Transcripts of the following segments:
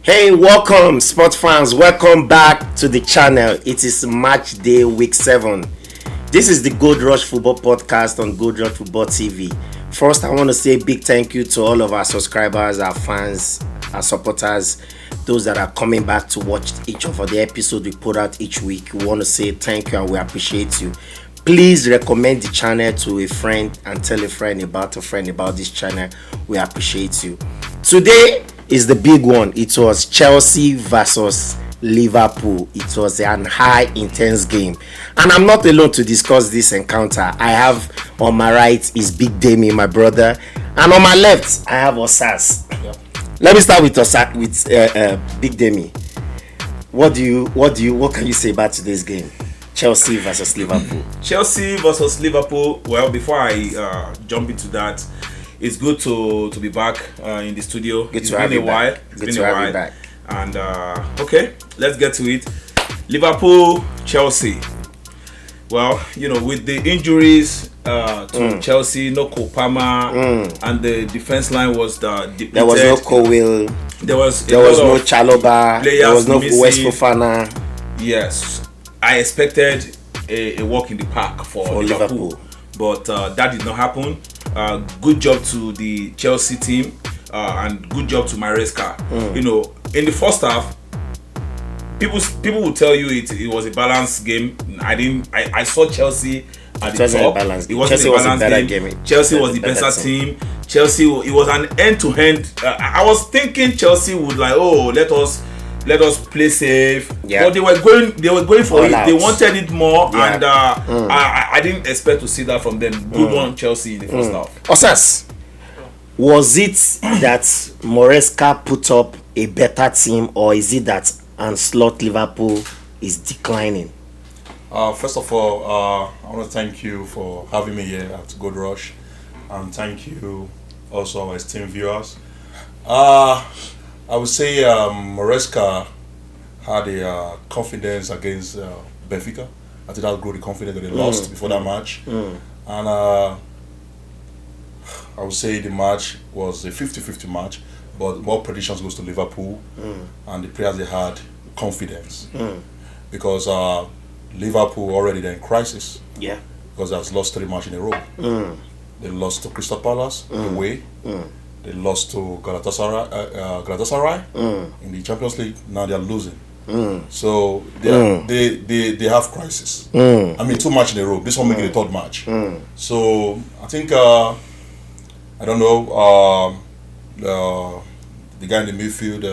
Hey, welcome sports fans, welcome back to the channel. It is match day week 7. This is the Gold Rush Football Podcast on Gold Rush Football TV. First, I want to say a big thank you to all of our subscribers, our fans, our supporters, those that are coming back to watch each of the episodes we put out each week. We want to say thank you and we appreciate you. Please recommend the channel to a friend and tell a friend about this channel. We appreciate you. Today is the big one. It was Chelsea versus Liverpool. It was an high intense game, and I'm not alone to discuss this encounter. I have on my right is Big Demi, my brother, and on my left I have Osas. Yep. Let me start with Osas, with Big Demi. What can you say about today's game? Chelsea versus Liverpool. Chelsea versus Liverpool. Well, before I jump into that, it's good to be back in the studio. It's been a while. It's been a while. Back. And okay, let's get to it. Liverpool, Chelsea. Well, with the injuries to Chelsea, no Kopama, and the defense line was depleted. There was no Cowell. There was no Chalobah. There was no West Fofana. Yes, I expected a walk in the park for Liverpool. But that did not happen. Good job to the Chelsea team and good job to Maresca. In the first half, people will tell you it was a balanced game. I saw Chelsea at the top. It wasn't a balanced game. Chelsea was the better team. Chelsea, it was an end-to-end. I was thinking Chelsea would let us play safe, but they were going for it. They wanted it more, and I didn't expect to see that from them. Good one, Chelsea in the first half. Osas, was it that Maresca put up a better team, or is it that Arne Slot Liverpool is declining? First of all, I want to thank you for having me here at Gold Rush, and thank you also our esteemed viewers. I would say Maresca had a confidence against Benfica. I think that grew the confidence that they lost before that match. And I would say the match was a 50-50 match, but more predictions goes to Liverpool, and the players they had confidence. Because Liverpool already in crisis. Yeah. Because they have lost 3 matches in a row. They lost to Crystal Palace away. They lost to Galatasaray in the Champions League. Now they are losing. So they have crisis. I mean, 2 matches in a row. This one making the 3rd match. So I think I don't know the guy in the midfield,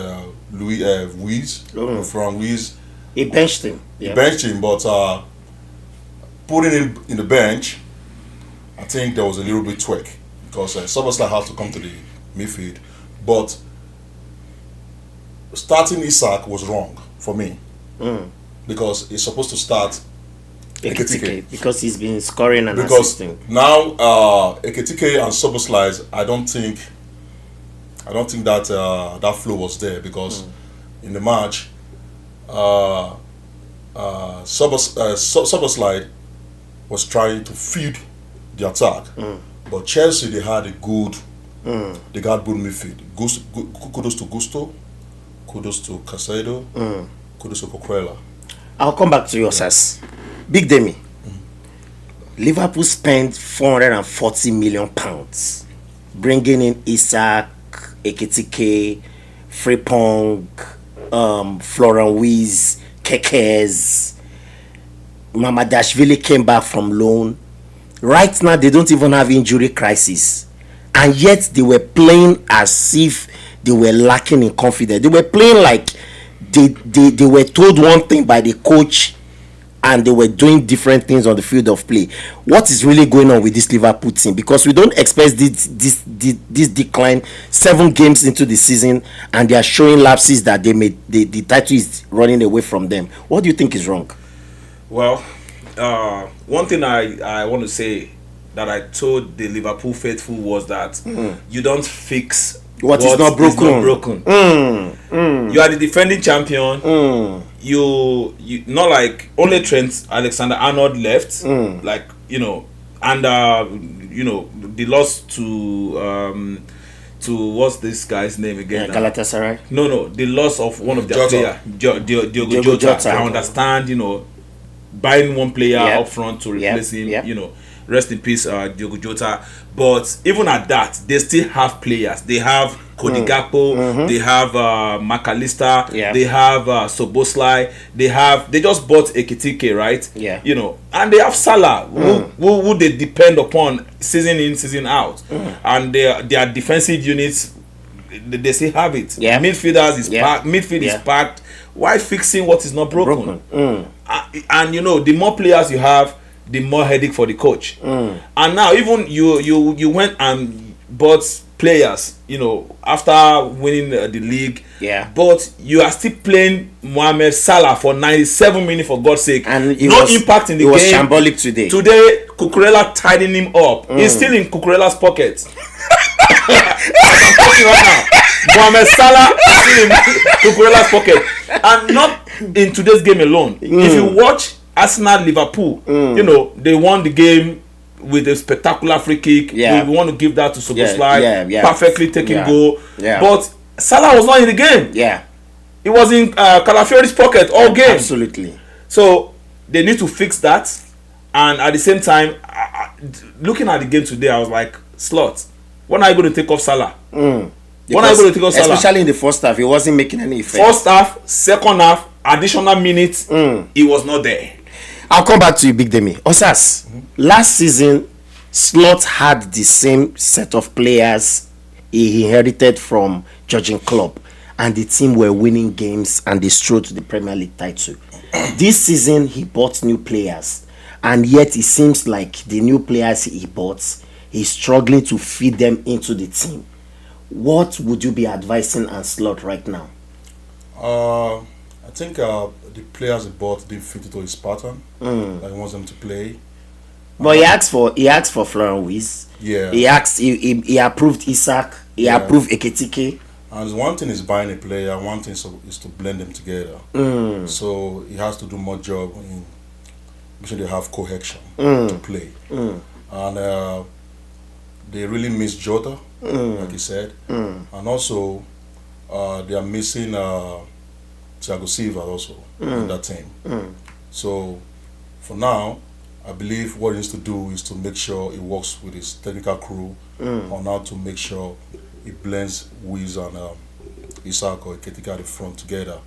Luis from Luis. He benched him. He benched him, but putting him in the bench, I think there was a little bit tweak because Soboslai had to come to the midfield, but starting Isak was wrong for me because he's supposed to start Ekitike because he's been scoring and assisting. Now Ekitike and Soboslai, I don't think that that flow was there because in the match Soboslai was trying to feed the attack, but Chelsea they had a good. They got good midfield. Kudos to Gusto, kudos to Casado, kudos to Cucurella. I'll come back to you, Osas. Big Demi. Liverpool spent 440 million pounds bringing in Isak, Ekitike, Frimpong, Florian Wirtz, Kekes. Mamadashvili came back from loan. Right now, they don't even have injury crisis. And yet they were playing as if they were lacking in confidence. They were playing like they were told one thing by the coach and they were doing different things on the field of play. What is really going on with this Liverpool team? Because we don't expect this decline 7 games into the season, and they are showing lapses that the title is running away from them. What do you think is wrong? Well, one thing I want to say that I told the Liverpool faithful was that you don't fix what is not broken. You are the defending champion. You not like only Trent Alexander-Arnold left, and the loss to to what's this guy's name again? Galatasaray. No, the loss of one of their Jota. players, Diogo Jota. I understand, buying one player up front to replace him. Rest in peace, Diogo Jota. But even at that, they still have players. They have Cody Gakpo, they have McAllister, they have Soboslai, they just bought Ekitike, right? Yeah. And they have Salah, who they depend upon season in, season out. And their defensive units, they still have it. Yeah. Midfielders is packed. Midfield is packed. Why fixing what is not broken? And the more players you have, the more headache for the coach. And now even you went and bought players, after winning the league. Yeah. But you are still playing Mohamed Salah for 97 minutes, for God's sake. And impact in the game. It was shambolic today. Today, Cucurella tidying him up. He's still in Cucurella's pocket. I'm talking right now. Mohamed Salah is still in Cucurella's pocket. And not in today's game alone. If you watch Arsenal Liverpool, they won the game with a spectacular free kick. We want to give that to Soboslai. Perfectly taken goal. But Salah was not in the game. He was in Calafiori's pocket all game. Absolutely. So they need to fix that. And at the same time, looking at the game today, I was like, Slot, when are you going to take off Salah? When are you going to take off Salah? Especially in the first half, he wasn't making any effect. First half, second half, additional minutes, he was not there. I'll come back to you, Big Demi. Osas, last season, Slot had the same set of players he inherited from Jurgen Klopp, and the team were winning games and they strode to the Premier League title. This season, he bought new players, and yet it seems like the new players he bought, he's struggling to feed them into the team. What would you be advising on Slot right now? I think the players he bought didn't fit into his pattern that he wants them to play. But he asked for Florian Wirtz. Yeah. He approved Isak. He approved Ekitike. And one thing is buying a player, one thing is to blend them together. So he has to do more job in making sure they have cohesion to play. And they really miss Jota, like he said. And also they are missing Thiago Silva also in that team. So for now, I believe what he needs to do is to make sure he works with his technical crew on how to make sure he blends Wiz and Isak or Ekitike at the front together.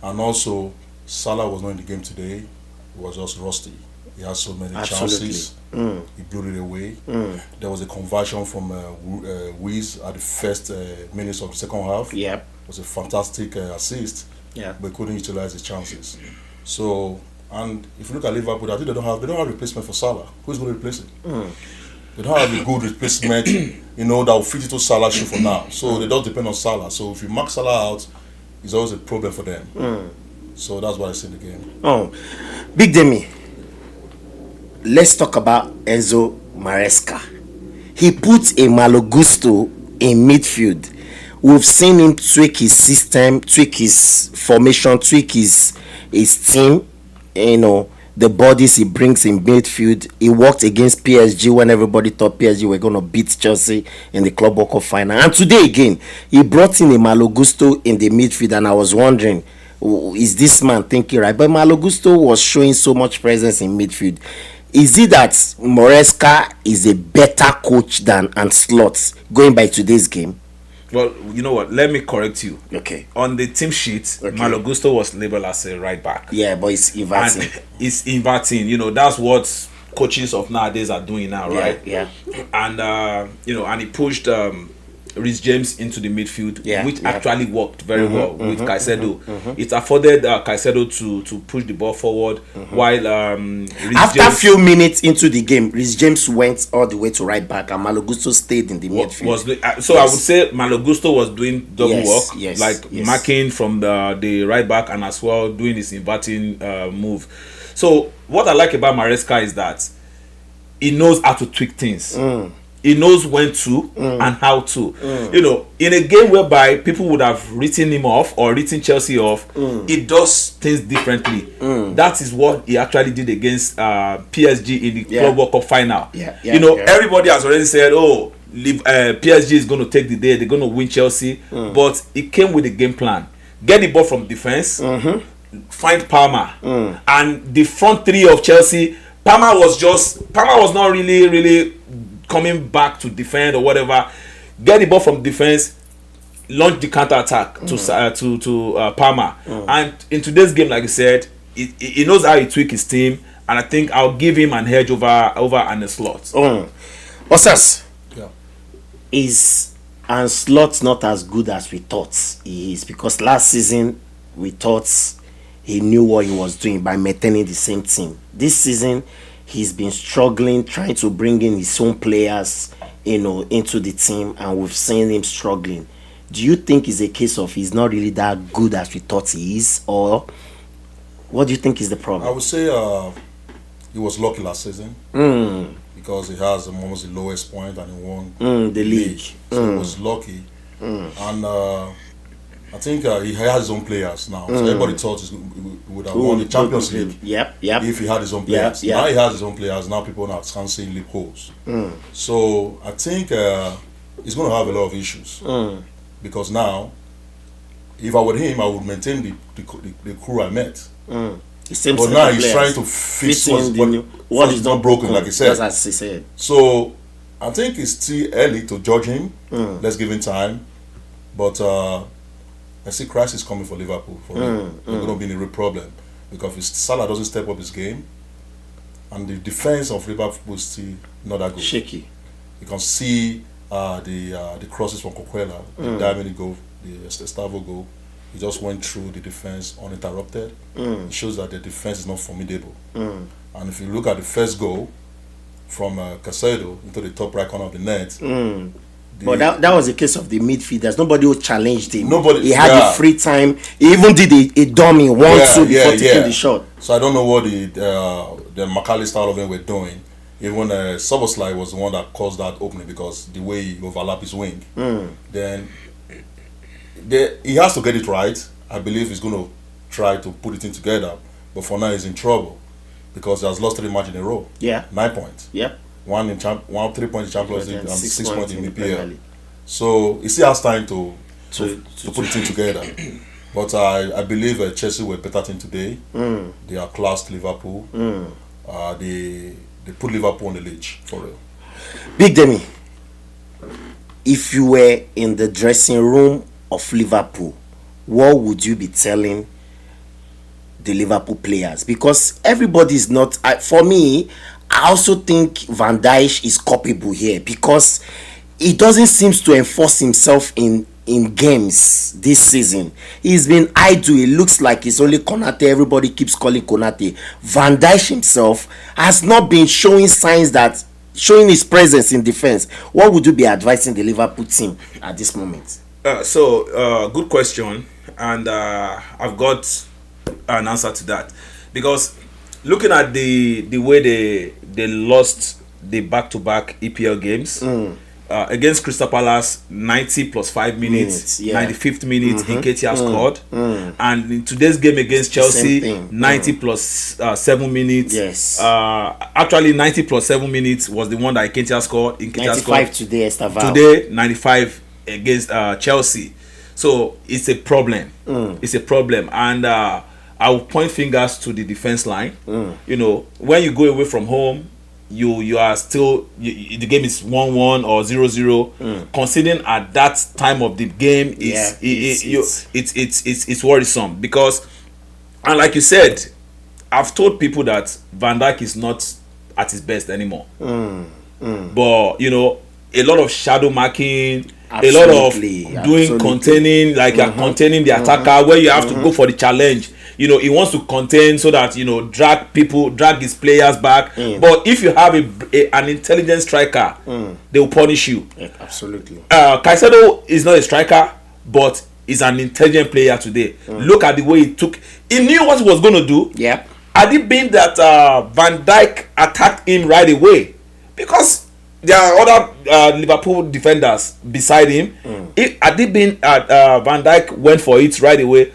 And also, Salah was not in the game today. He was just rusty. He had so many chances. He blew it away. There was a conversion from Wiz at the first minutes of the second half. It was a fantastic assist. But he couldn't utilize his chances. So, and if you look at Liverpool, I think they don't have replacement for Salah. Who's going to replace him? They don't have a good replacement, that will fit into Salah's shoe for now. So they don't depend on Salah. So if you mark Salah out, it's always a problem for them. So that's what I see in the game. Big Demi, let's talk about Enzo Maresca. He put a Malo Gusto in midfield. We've seen him tweak his system, tweak his formation, tweak his team. The bodies he brings in midfield. He worked against PSG when everybody thought PSG were going to beat Chelsea in the Club World Cup final. And today again, he brought in a Malo Gusto in the midfield, and I was wondering, is this man thinking right? But Malo Gusto was showing so much presence in midfield. Is it that Maresca is a better coach than Slot going by today's game? Well, you know what? Let me correct you. Okay. On the team sheet, Malo Gusto was labeled as a right back. Yeah, but it's inverting. And it's inverting. That's what coaches of nowadays are doing now, right? Yeah. And and he pushed Reece James into the midfield, which actually worked very well with Caicedo. It afforded Caicedo to push the ball forward while after a few minutes into the game, Reece James went all the way to right back and Malo Gusto stayed in the midfield. I would say Malo Gusto was doing double work, marking from the right back and as well doing his inverting move. So what I like about Maresca is that he knows how to tweak things. He knows when to and how to. In a game whereby people would have written him off or written Chelsea off, he does things differently. That is what he actually did against PSG in the Club World Cup final. Everybody has already said, PSG is going to take the day, they're going to win Chelsea, but it came with a game plan. Get the ball from defense, find Palmer, and the front three of Chelsea. Palmer was not really coming back to defend or whatever. Get the ball from defense, launch the counter attack to Palmer, and in today's game, like I said, he knows how he tweak his team, and I think I'll give him an edge over Arne Slot. Osas, Yeah. is Arne Slot not as good as we thought he is? Because last season we thought he knew what he was doing by maintaining the same team. This season he's been struggling, trying to bring in his own players, into the team, and we've seen him struggling. Do you think it's a case of he's not really that good as we thought he is, or what do you think is the problem? I would say he was lucky last season because he has almost the lowest point and he won the league. So he was lucky, and I think he has his own players now. So everybody thought he would have won the Champions League. Yep. If he had his own players. Now he has his own players. Now people now can't see loopholes. So I think he's going to have a lot of issues because now, if I were him, I would maintain the crew I met. But now he's trying to fix what is not broken, like he said. As he said. So I think it's too early to judge him. Let's give him time. But I see crisis coming for Liverpool. For real. They're going to be in a real problem because if Salah doesn't step up his game, and the defense of Liverpool is still not that good. Shaky. You can see the crosses from Coquelin, the diamond goal, the Estevao goal. He just went through the defense uninterrupted. It shows that the defense is not formidable. And if you look at the first goal from Conceding into the top right corner of the net, but that was a case of the midfielders. Nobody who challenged him. Nobody. He had the free time. He even did a dummy 1-2 before taking the shot. So I don't know what the McAllister all of them were doing. Even Soboslai was the one that caused that opening because the way he overlapped his wing. Then he has to get it right. I believe he's going to try to put it in together. But for now, he's in trouble because he has lost 3 matches in a row. 9 points. Yep. 3 points in Champions League and 6 points in EPL. EPL. So he still has time to put it in together. But I believe Chelsea were a better team today. They are classed Liverpool. They put Liverpool on the leash for real. Big Demi, if you were in the dressing room of Liverpool, what would you be telling the Liverpool players? Because everybody is not. For me, I also think Van Dijk is culpable here because he doesn't seem to enforce himself in games this season. He's been idle. It looks like it's only Konate. Everybody keeps calling Konate. Van Dijk himself has not been showing his presence in defense. What would you be advising the Liverpool team at this moment? Good question, and I've got an answer to that because looking at the way they lost the back-to-back EPL games against Crystal Palace, 90 plus 5 minutes, 95th minute, Nketiah scored, and in today's game against Chelsea, 90 plus 7 minutes. Yes. Actually, 90 plus 7 minutes was the one that Nketiah scored. 95 today, Estevao. Today, 95 against Chelsea. So it's a problem. It's a problem, and I will point fingers to the defense line. When you go away from home, you are still the game is 1-1 or 0-0. Conceding at that time of the game it's worrisome because, and like you said, I've told people that Van Dijk is not at his best anymore. But a lot of shadow marking. Absolutely. A lot of doing containing, like you're containing the attacker where you have to go for the challenge. He wants to contain so that drag his players back. But if you have an intelligent striker, they will punish you. Yeah, absolutely. Caicedo is not a striker, but he's an intelligent player today. Look at the way he knew what he was going to do. Yeah. Had it been that Van Dijk attacked him right away, because there are other Liverpool defenders beside him. Had it been Van Dijk went for it right away,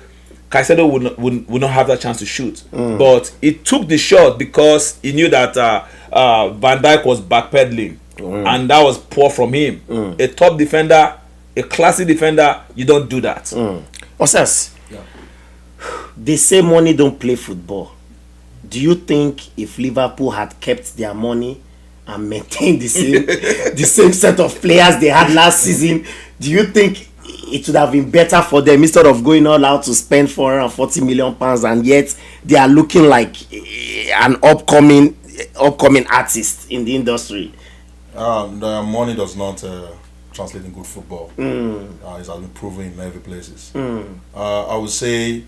Caicedo would not have that chance to shoot. But he took the shot because he knew that Van Dijk was backpedaling. and that was poor from him. A top defender, a classy defender, you don't do that. Osas, they say money don't play football. Do you think if Liverpool had kept their money and maintained the same set of players they had last season, do you think it would have been better for them instead of going all out to spend £440 million, and yet they are looking like an upcoming artist in the industry? The money does not translate in good football. It has been proven in every places. I would say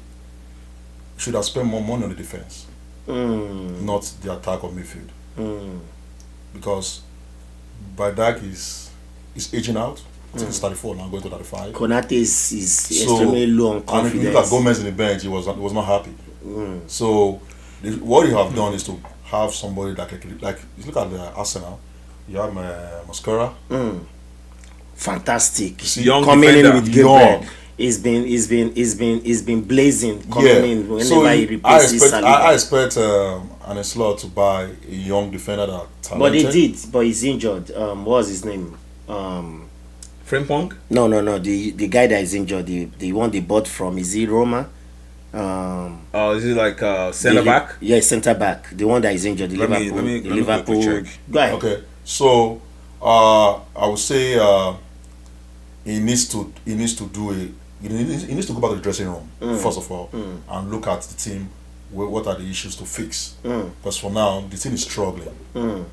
should have spent more money on the defense, not the attack or midfield, because Badak is aging out. I think he's 34 now, going to 35. Konate is extremely low on confidence. And if you look at Gomez in the bench, he was not happy. So what you have done is to have somebody that can, like, you look at the Arsenal, you have Mascara. Fantastic. See, young coming defender. in with Gilbert. He's been blazing coming in whenever he replaces Saliba. I expect Arne Slot to buy a young defender that talented. But they did, but he's injured. What was his name? Frimpong? No. The guy that is injured, the one they bought from, is he Roma? Is it like centre back? Yeah, centre back. The one that is injured, the Liverpool. Go ahead. Okay, so I would say he needs to go back to the dressing room first of all and look at the team. What are the issues to fix? Because for now the team is struggling, and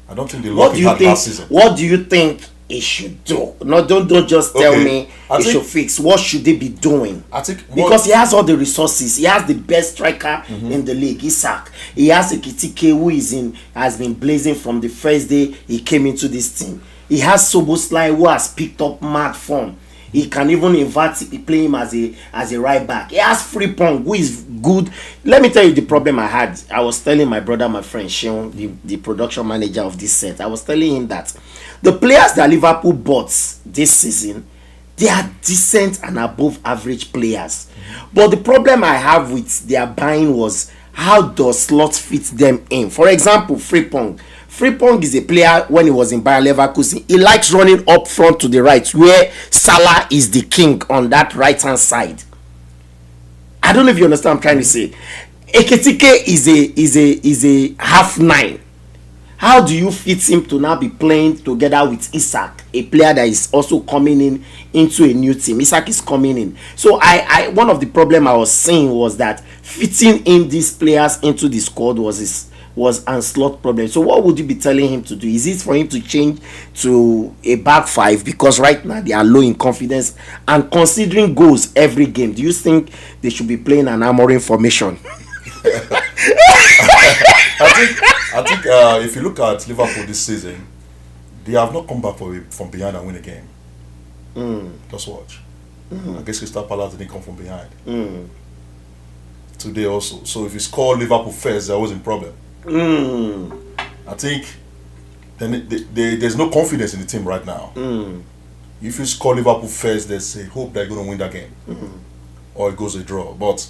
I don't think they luck he had last season. What do you think he should do? No, don't just tell me he should fix. What should they be doing? I think because he has all the resources. He has the best striker in the league, Isak. He has Ekitike, who has been blazing from the first day he came into this team. He has Soboslai, who has picked up mad form. He can even play him as a right back. He has Frimpong, who is good. Let me tell you the problem I had. I was telling my brother, my friend Sean, the production manager of this set, I was telling him that the players that Liverpool bought this season, they are decent and above average players. But the problem I have with their buying was, how does Slot fit them in? For example, Frimpong. Frimpong is a player, when he was in Bayer Leverkusen, he likes running up front to the right, where Salah is the king on that right hand side. I don't know if you understand what I'm trying to say. Ekitike is a half nine. How do you fit him to now be playing together with Isak, a player that is also coming into a new team? Isak is coming in. So I one of the problem I was saying was that fitting in these players into the squad was Arne Slot problem. So what would you be telling him to do? Is it for him to change to a back five, because right now they are low in confidence and considering goals every game? Do you think they should be playing an Amorim formation? I think if you look at Liverpool this season, they have not come back from behind and win a game. Just watch. I guess Crystal Palace didn't come from behind. Today also. So if you score Liverpool first, there was a problem. I think then there's no confidence in the team right now. If you score Liverpool first, there's a hope they're going to win that game, or it goes a draw. But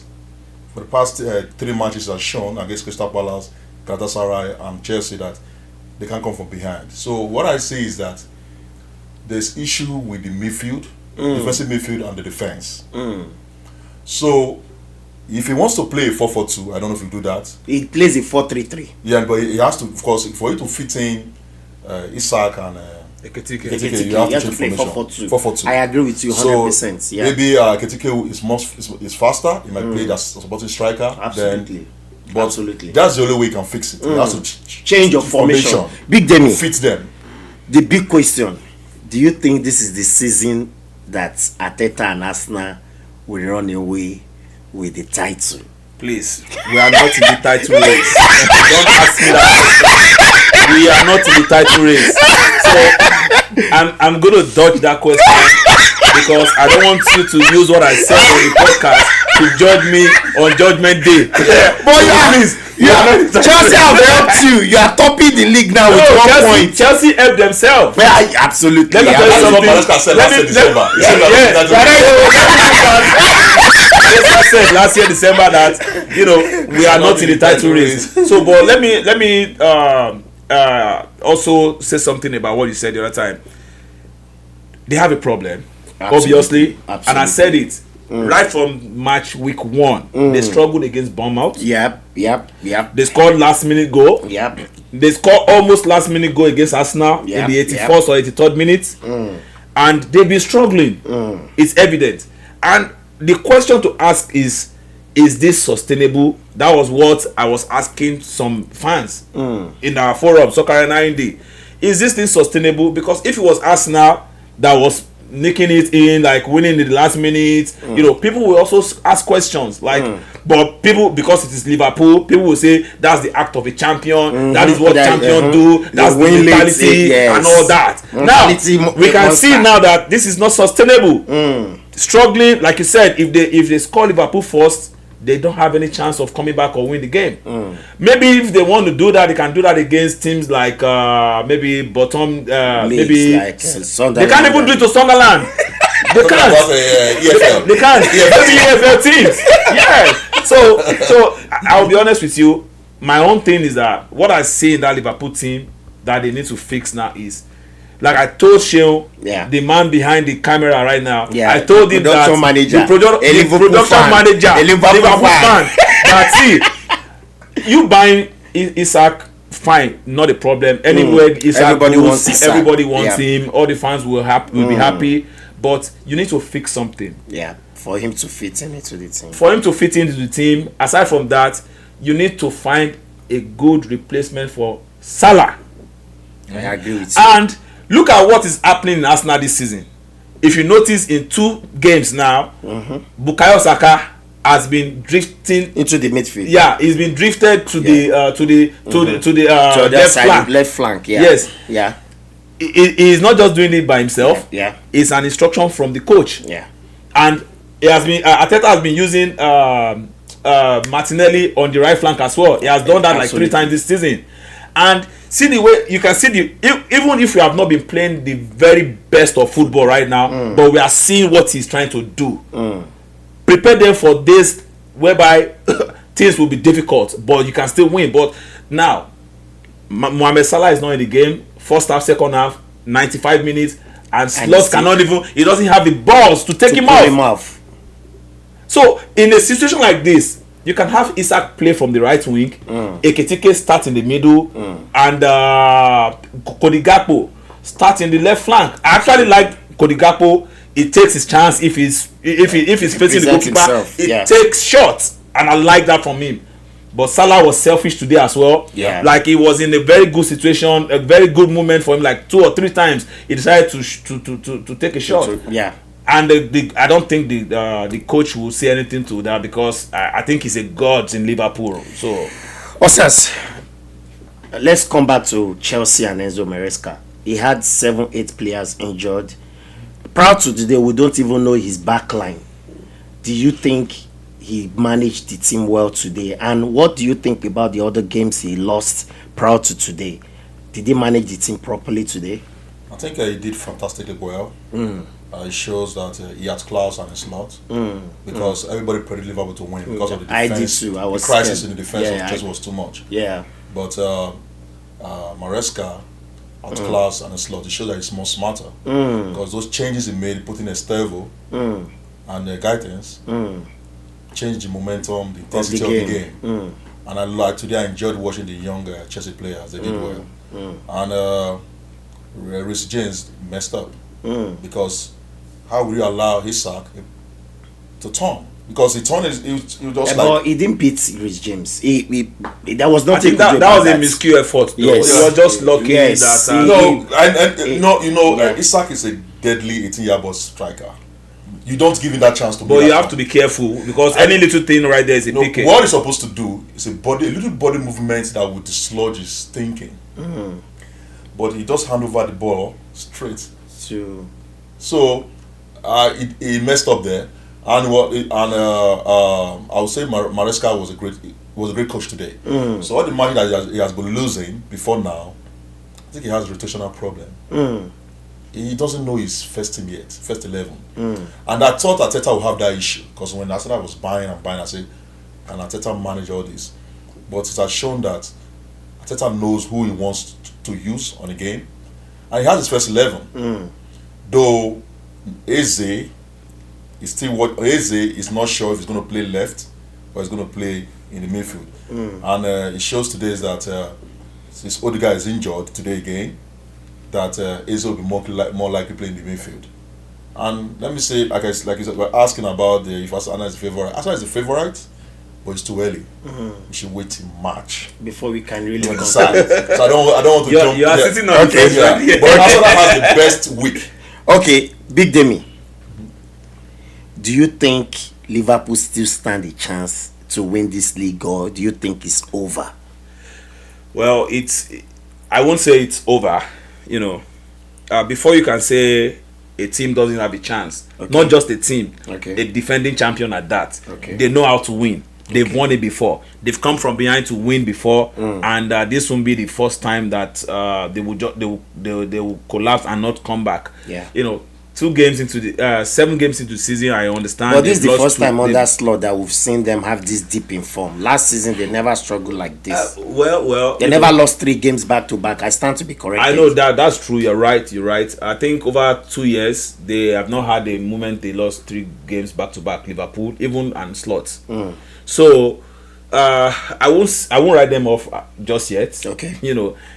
for the past 3 matches has shown against Crystal Palace, Galatasaray and Chelsea that they can't come from behind. So what I see is that there's issue with the midfield, defensive midfield and the defense. So if he wants to play a 4-4-2, I don't know if he'll do that. He plays a 4-3-3. Yeah, but he has to, of course, for you to fit in Isak and Ekitike, you have to play formation. 4-4-2. I agree with you 100%. So maybe Ekitike is faster. He might play as a supporting striker. Absolutely. Absolutely. That's the only way you can fix it. You have to change your formation. Big Demi. Fit them. The big question: do you think this is the season that Arteta and Arsenal will run away with the title? Please, we are not in the title race. Don't ask me that question. We are not in the title race. So I'm going to dodge that question because I don't want you to use what I said on the podcast to judge me on Judgment Day. But Chelsea have helped you. You are topping the league now with 1 point. Chelsea helped themselves. Yeah, absolutely. Let me tell you something. I said last year December that we are not in the title race. So, but let me also say something about what you said the other time. They have a problem, obviously, and I said it right from match week 1. They struggled against Bournemouth. Yep. They scored last minute goal. Yep. They scored almost last minute goal against Arsenal in the 84th or 83rd minute, and they've been struggling. It's evident, and the question to ask is this sustainable? That was what I was asking some fans in our forum, Soccer Arena Indy. Is this thing sustainable? Because if it was Arsenal that was nicking it in, like winning in the last minute, people will also ask questions like, but people, because it is Liverpool, people will say that's the act of a champion, that is what champions do, that's the mentality and all that. Now we can see now that this is not sustainable. Struggling, like you said, if they score Liverpool first, they don't have any chance of coming back or win the game. Maybe if they want to do that, they can do that against teams like maybe bottom, maybe like, they can't even do it to Sunderland. They can't. They can't. Maybe EFL teams. Yeah. So I'll be honest with you. My own thing is that what I see in that Liverpool team that they need to fix now is, like I told Sheil, the man behind the camera right now, I told him that the production manager, a Liverpool fan, that see, you buying Isak, fine, not a problem. Anywhere Isak everybody wants Isak. Everybody wants him. All the fans will be happy. But you need to fix something. Yeah, for him to fit into the team. For him to fit into the team. Aside from that, you need to find a good replacement for Salah. I agree with you. And look at what is happening in Arsenal this season. If you notice, in 2 games now, Bukayo Saka has been drifting into the midfield. Yeah, he's been drifted to the left flank. Yeah. Yes. Yeah. He's not just doing it by himself. Yeah. It's an instruction from the coach. Yeah. And he has been Arteta has been using Martinelli on the right flank as well. He has done that like 3 times this season. And see the way you can see even if we have not been playing the very best of football right now, but we are seeing what he's trying to do. Prepare them for days whereby things will be difficult, but you can still win. But now, Mohamed Salah is not in the game. First half, second half, 95 minutes, and Slot cannot even. He doesn't have the balls to take him off. So in a situation like this, you can have Isak play from the right wing, Ekitike start in the middle, and Cody Gakpo start in the left flank. I actually like Cody Gakpo. He takes his chance if he's facing the goalkeeper. It takes shots, and I like that from him. But Salah was selfish today as well. Yeah. Like he was in a very good situation, a very good moment for him. Like 2 or 3 times, he decided to take a shot. Yeah. And I don't think the coach will say anything to that, because I think he's a god in Liverpool. So, Osas, let's come back to Chelsea and Enzo Maresca. He had 7-8 players injured. Prior to today, we don't even know his back line. Do you think he managed the team well today? And what do you think about the other games he lost prior to today? Did he manage the team properly today? I think he did fantastically well. It shows that he has class and it's not. Because everybody predicted Liverpool to win because of the defense. I did too. I was the crisis scared. in the defense just was too much. Yeah. But Maresca out class and Slot, it shows that he's more smarter. Because those changes he made, putting Estevao and Gaetens, changed the momentum, the intensity of the game. And I like today I enjoyed watching the younger Chelsea players. They did well. And Reece James messed up because how will you allow Isak to turn? Because he turned he just but he didn't beat Reece James. He that was not. I think that was a miscue effort. Yes. He was just lucky that. Isak is a deadly 18-year-old striker. You don't give him that chance to. But you have to be careful, because any little thing right there is a picket. What he's supposed to do is a little body movement that would dislodge his thinking. But he just hand over the ball straight. So he messed up there, and I would say Maresca was a great coach today. So all the money that he has been losing before now, I think he has a rotational problem. He doesn't know his first team yet, first 11. And I thought Arteta would have that issue, because when Arteta was buying, I said, can Arteta manage all this? But it has shown that Arteta knows who he wants to use on the game, and he has his first 11. Though Eze is still Eze is not sure if he's going to play left or he's going to play in the midfield. And it shows today is that since Odegaard is injured today again, that Eze will be more likely playing in the midfield. And let me say, like you said, we're asking about if Arsenal is the favorite. Arsenal is the favorite, but it's too early. We should wait till March before we can really decide. So I don't want to jump. You are sitting on okay, yeah. But Arsenal has the best week. Okay, Big Demi. Do you think Liverpool still stand a chance to win this league, or do you think it's over? Well, I won't say it's over. Before you can say a team doesn't have a chance, not just a team, a defending champion at that. They know how to win. They've won it before. They've come from behind to win before, and this won't be the first time that they will collapse and not come back. 7 games into the season, I understand. But this is the first time under Slot that we've seen them have this deep in form. Last season, they never struggled like this. They never lost 3 games back to back. I stand to be corrected. I know that's true. You're right. I think over 2 years, they have not had a moment they lost 3 games back to back. Liverpool, even and Slot. So I won't write them off just yet.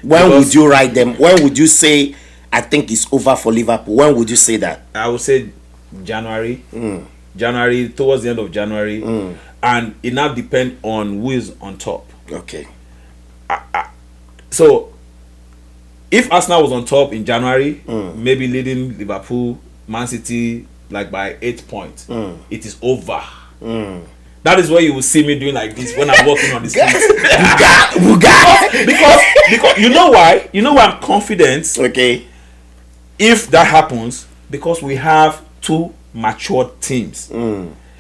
When would you write them? When would you say, I think it's over for Liverpool? When would you say that? I would say January. January, towards the end of January. And it now depends on who is on top. So, if Arsenal was on top in January, maybe leading Liverpool, Man City, like by 8 points, it is over. That is where you will see me doing like this when I'm walking on the street. because you know why? You know why I'm confident? If that happens, because we have 2 mature teams.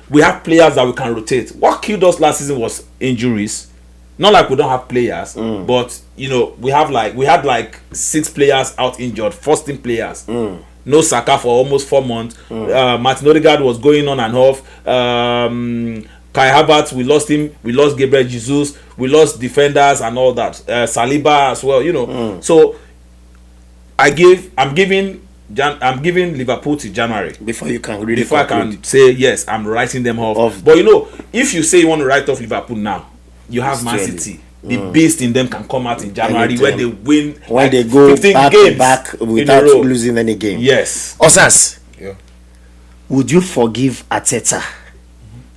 We have players that we can rotate. What killed us last season was injuries. Not like we don't have players, but we had like 6 players out injured, first team players. No Saka for almost 4 months. Martin Odegaard was going on and off. Kai Havertz, we lost him. We lost Gabriel Jesus. We lost defenders and all that. Saliba as well. So I'm giving Liverpool to January before you can really I can say yes, I'm writing them off. But if you say you want to write off Liverpool now, you have Man City. The beast in them can come out in January when they win. When they go 15 back games to back without losing any game. Yes. Osas, would you forgive Arteta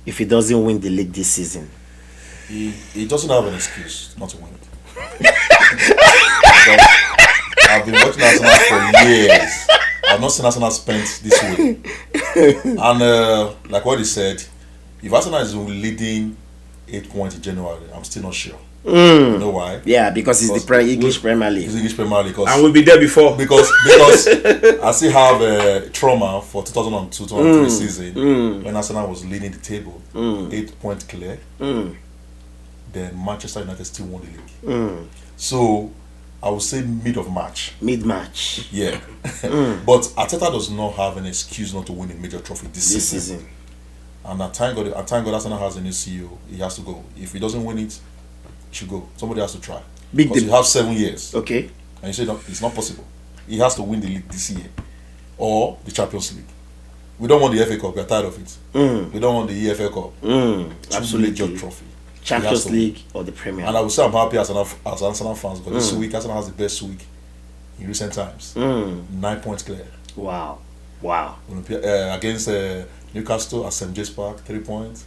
if he doesn't win the league this season? He doesn't have an excuse not to win it. I've been watching Arsenal for years. I've not seen Arsenal spent this way. And like what he said, if Arsenal is leading 8 points in January, I'm still not sure. You know why? Yeah, because it's the English Premier League. It's English Premier League. And we'll be there before. Because I still have trauma for 2002-2003 season when Arsenal was leading the table, 8 points clear. Then Manchester United still won the league. So I would say mid-March. Mid-March. Yeah. But Arteta does not have an excuse not to win a major trophy this season. And at time God Arsenal has a new CEO, he has to go. If he doesn't win it, he should go. Somebody has to try. Because you have 7 years. Okay. And you say no, it's not possible. He has to win the league this year. Or the Champions League. We don't want the FA Cup, we're tired of it. We don't want the EFL Cup. Absolutely. Major trophy. Champions League or the Premier League. And I would say I'm happy as Arsenal fans, but this week Arsenal has the best week in recent times. 9 points clear. Wow. Against Newcastle at St. James Park, 3 points.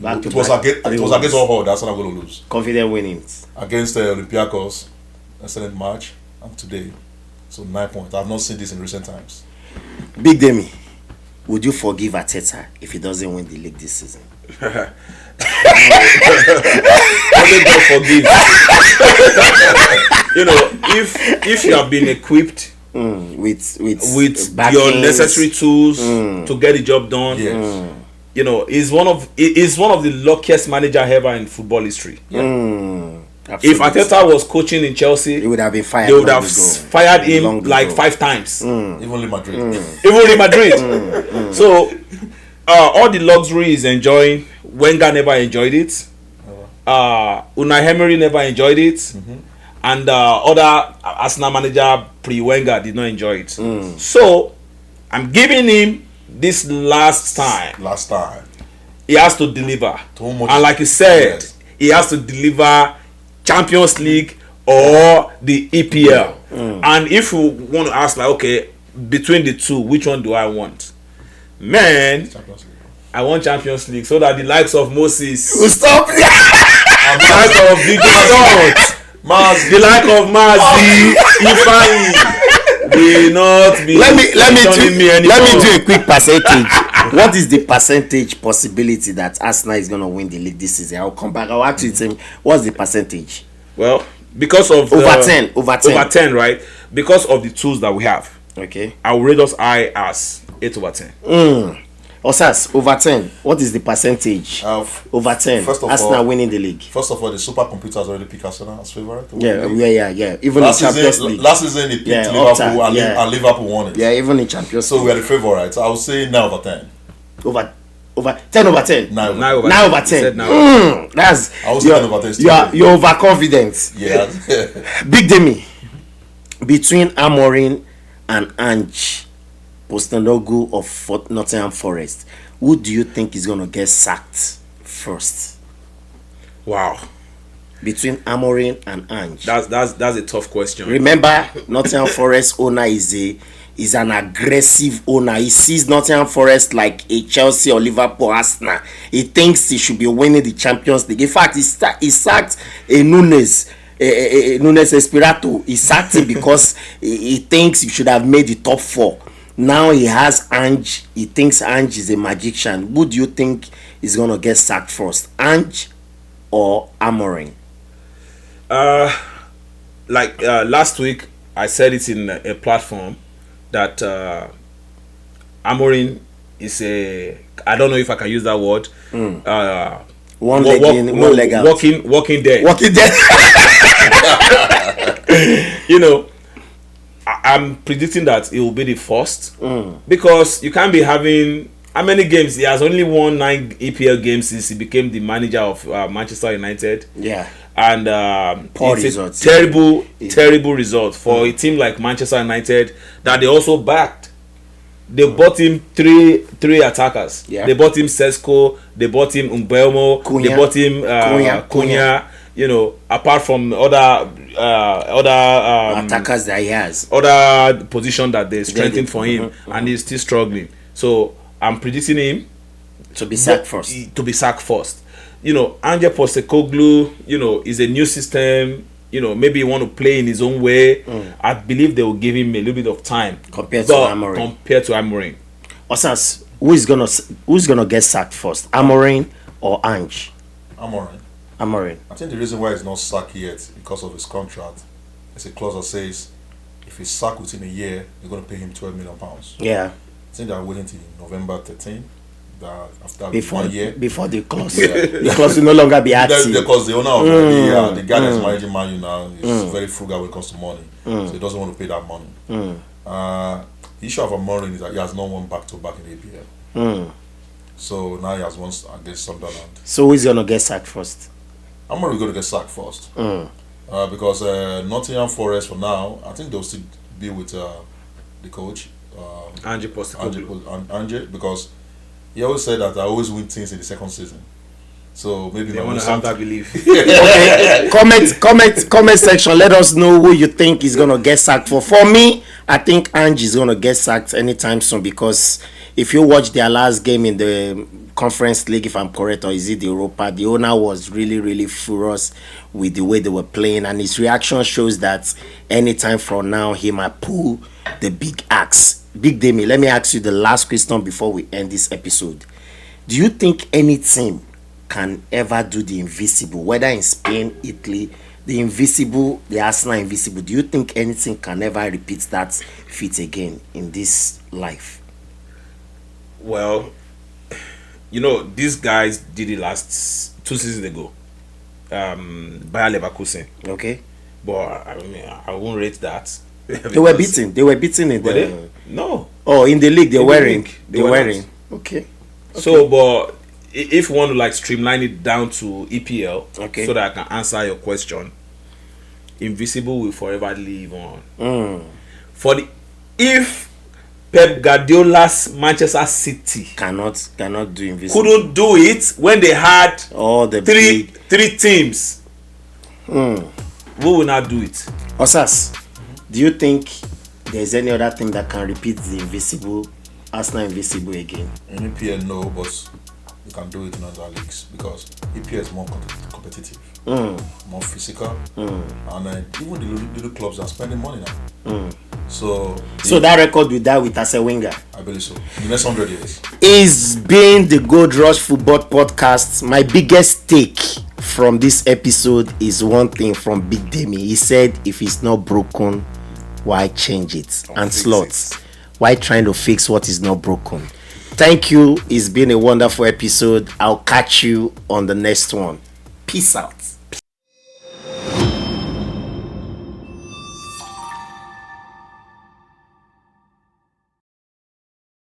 It was against all odds. Arsenal going to lose. Confident winnings. Against Olympiacos, excellent match, and today, so 9 points. I've not seen this in recent times. Big Demi, would you forgive Arteta if he doesn't win the league this season? Forgive. If you have been equipped with your necessary tools to get the job done, is one of the luckiest manager ever in football history. If Arteta was coaching in Chelsea, he would have been fired. They would have fired him like 5 times. Even Real Madrid. So all the luxury is enjoying. Wenger never enjoyed it. Unai Emery never enjoyed it. and other Arsenal manager pre-Wenger did not enjoy it. So I'm giving him this last time. Last time. He has to deliver. Too much. And like you said, he has to deliver Champions League or the EPL. And if you want to ask, like, okay, between the two, which one do I want? Man, I want Champions League so that the likes of Moses, Stop. the likes of Big Dot, the like of Mazi, Ifeanyi will not be. Let me do a quick percentage. percentage. What is the percentage possibility that Arsenal is going to win the league this season? I'll come back. I'll ask you the same. What's the percentage? Well, because of over 10, over 10, right? Because of the tools that we have. Okay. I will rate us high as 8/10. Osas, over 10. What is the percentage? Over 10. First of Arsenal all, winning the league. First of all, the supercomputer has already picked Arsenal as favorite. Yeah. Even in Champions League. Last season, it picked Liverpool and Liverpool won it. Yeah, even in Champions League. So we are the favorites. I would say 9/10. Over 10 over 10. 9 over 10. That's I was 9/10. You're overconfident. Yeah. Big Demi. Between Amorim and Ange Postecoglou of Nottingham Forest, who do you think is gonna get sacked first? Wow. Between Amorim and Ange. That's a tough question. Remember, Nottingham Forest owner is an aggressive owner. He sees Nottingham Forest like a Chelsea or Liverpool, Arsenal. He thinks he should be winning the Champions League. In fact, he sacked a Nunes Espirito. He sacked him because he thinks he should have made the top 4. Now he has Ange. He thinks Ange is a magician. Who do you think is going to get sacked first? Ange or Amorim? Last week, I said it in a platform that Amorim is I don't know if I can use that word. One leg out. Walking dead. Walking dead. You know, I'm predicting that it will be the first because you can't be having how many games? He has only won 9 EPL games since he became the manager of Manchester United. Yeah. And poor it's results. a terrible result for a team like Manchester United that they also backed. They bought him three attackers. Yeah. They bought him Sesko, they bought him Mbeumo, Cunha. they bought him Cunha. You know, apart from other attackers that he has, other position that they strengthened for him, and he's still struggling. So I'm predicting him to be sacked first. You know, Ange Postecoglou, you know, is a new system. You know, maybe he want to play in his own way. I believe they will give him a little bit of time compared to Amorim. Osas, who's gonna get sacked first, Amorim or Ange? Amorim. I think the reason why he's not sacked yet is because of his contract. There's a clause that says if he's sacked within a year, they're going to pay him £12 million. Yeah. I think they're waiting till November 13. That after before 1 year, before the clause, the clause will no longer be active. Because the owner of the guy that's managing Man U now is very frugal when it comes to money, so he doesn't want to pay that money. The issue of Amorim is that he has not won back-to-back in the APL. So now he has won against Sunderland. So who's gonna get sacked first? Amorim going to get sacked first. Because Nottingham Forest for now, I think they'll still be with the coach Ange Postecoglou. Ange, because he always said that I always win things in the second season. So maybe they want to have that belief. Okay. Comment section. Let us know who you think is gonna get sacked for. For me, I think Ange is gonna get sacked anytime soon because if you watch their last game in the Conference League, if I'm correct, or is it the Europa, the owner was really furious with the way they were playing, and his reaction shows that anytime from now he might pull the big axe. Big Demi, let me ask you the last question before we end this episode. Do you think any team can ever do the invisible, whether in Spain, Italy, the Arsenal invisible? Do you think anything can ever repeat that feat again in this life? Well, you know, these guys did it last 2 seasons ago. Bayer Leverkusen. Okay. But I mean, I won't rate that. They were beaten in the... No. Oh, in the league they were. Okay. So, but if you want to like streamline it down to EPL, okay, so that I can answer your question, invisible will forever live on. If Pep Guardiola's Manchester City cannot do invisible, couldn't do it when they had all the three teams, who will not do it? Osas, do you think there's any other thing that can repeat the invisible Arsenal invisible again? In EPL, no, but you can do it in other leagues because EPL is more competitive, more physical, and even the little clubs are spending money now. So that record will die with Arsene Wenger. I believe so. In the next 100 years. Is being the Gold Rush Football Podcast. My biggest take from this episode is one thing from Big Demi. He said, if it's not broken, why change it? And Slot, why trying to fix what is not broken? Thank you. It's been a wonderful episode. I'll catch you on the next one. Peace out.